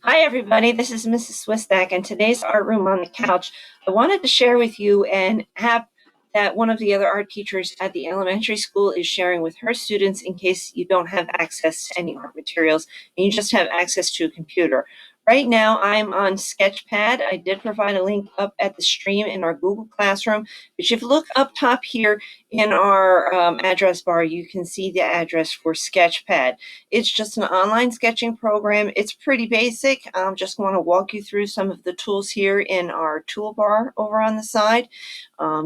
Hi everybody, this is Mrs. Swistak, and today's art room on the couch. I wanted to share with you an app that one of the other art teachers at the elementary school is sharing with her students in case you don't have access to any art materials and you just have access to a computer. Right now I'm on Sketchpad. I did provide a link up at the stream in our Google Classroom, but if you look up top here in our address bar, you can see the address for Sketchpad. It's just an online sketching program. It's pretty basic. I just want to walk you through some of the tools here in our toolbar over on the side.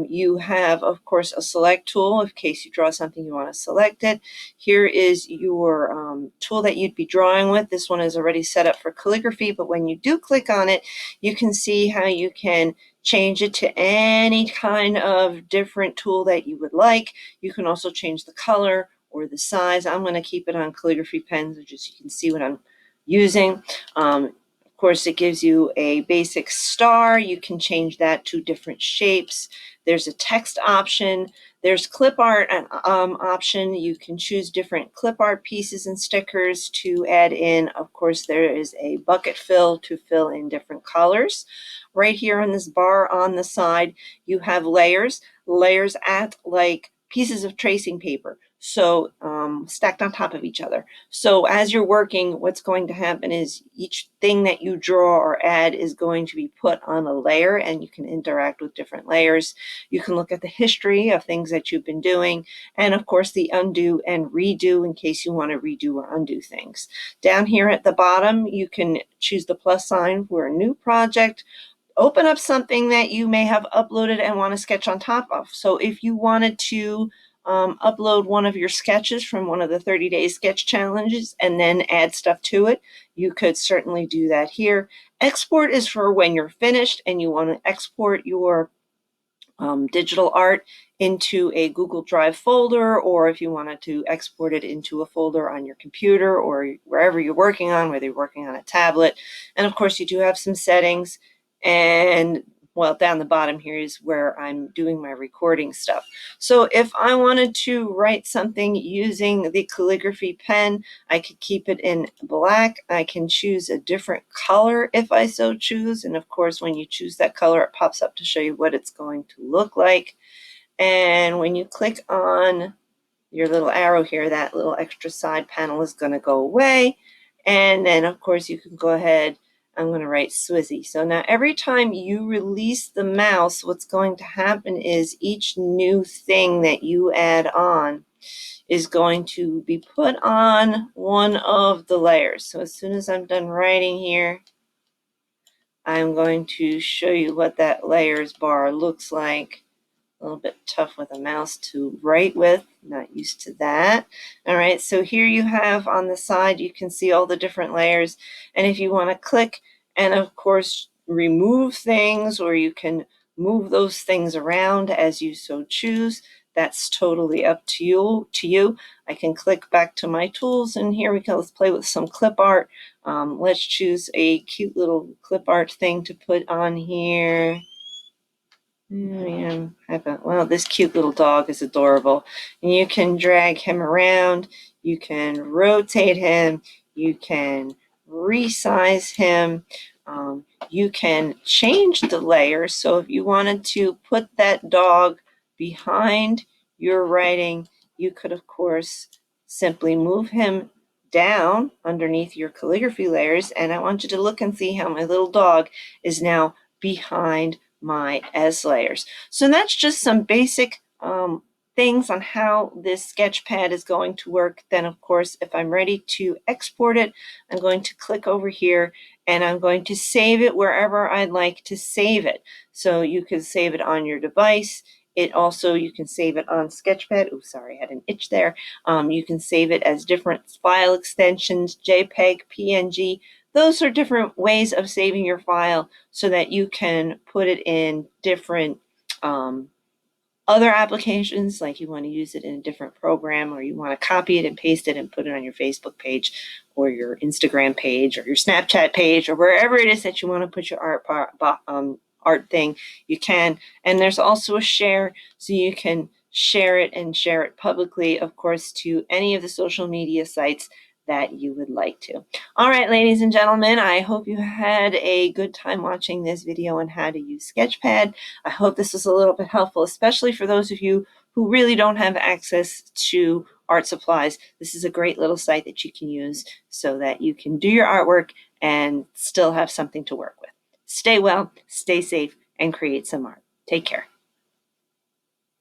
You have, of course, a select tool in case you draw something you want to select it. Here is your tool that you'd be drawing with. This one is already set up for calligraphy, but when you do click on it, you can see how you can change it to any kind of different tool that you would like. You can also change the color or the size. I'm going to keep it on calligraphy pens, just so you can see what I'm using. Of course, it gives you a basic star. You can change that to different shapes. There's a text option. There's clip art option. You can choose different clip art pieces and stickers to add in. Of course, there is a bucket fill to fill in different colors. Right here on this bar on the side, you have layers. Layers act like pieces of tracing paper, so stacked on top of each other. So as you're working, what's going to happen is each thing that you draw or add is going to be put on a layer, and you can interact with different layers. You can look at the history of things that you've been doing, and of course the undo and redo in case you want to redo or undo things. Down here at the bottom, you can choose the plus sign for a new project. Open up something that you may have uploaded and want to sketch on top of. So if you wanted to upload one of your sketches from one of the 30-day sketch challenges and then add stuff to it, you could certainly do that here. Export is for when you're finished and you want to export your digital art into a Google Drive folder, or if you wanted to export it into a folder on your computer or wherever you're working on, whether you're working on a tablet. And of course, you do have some settings. And well, down the bottom here is where I'm doing my recording stuff. So if I wanted to write something using the calligraphy pen, I could keep it in black. I can choose a different color if I so choose. And of course, when you choose that color, it pops up to show you what it's going to look like. And when you click on your little arrow here, that little extra side panel is going to go away. And then, of course, you can go ahead. I'm going to write Swizzy. So now every time you release the mouse, what's going to happen is each new thing that you add on is going to be put on one of the layers. So as soon as I'm done writing here, I'm going to show you what that layers bar looks like. A little bit tough with a mouse to write with, not used to that. All right, so here you have on the side, you can see all the different layers. And if you want to click and of course remove things, or you can move those things around as you so choose, that's totally up to you. I can click back to my tools, and here we go. Let's play with some clip art. Let's choose a cute little clip art thing to put on here. Well, this cute little dog is adorable. And you can drag him around, you can rotate him, you can resize him, you can change the layers. So if you wanted to put that dog behind your writing, you could, of course, simply move him down underneath your calligraphy layers. And I want you to look and see how my little dog is now behind my S layers. So that's just some basic things on how this Sketchpad is going to work. Then, of course, if I'm ready to export it, I'm going to click over here and I'm going to save it wherever I'd like to save it. So you can save it on your device. You can save it on Sketchpad. Oh, sorry, I had an itch there. You can save it as different file extensions, JPEG, PNG. Those are different ways of saving your file so that you can put it in different other applications, like you want to use it in a different program, or you want to copy it and paste it and put it on your Facebook page or your Instagram page or your Snapchat page or wherever it is that you want to put your art thing, you can. And there's also a share, so you can share it and share it publicly, of course, to any of the social media sites that you would like to. All right, ladies and gentlemen, I hope you had a good time watching this video on how to use Sketchpad. I hope this was a little bit helpful, especially for those of you who really don't have access to art supplies. This is a great little site that you can use so that you can do your artwork and still have something to work with. Stay well, stay safe, and create some art. Take care.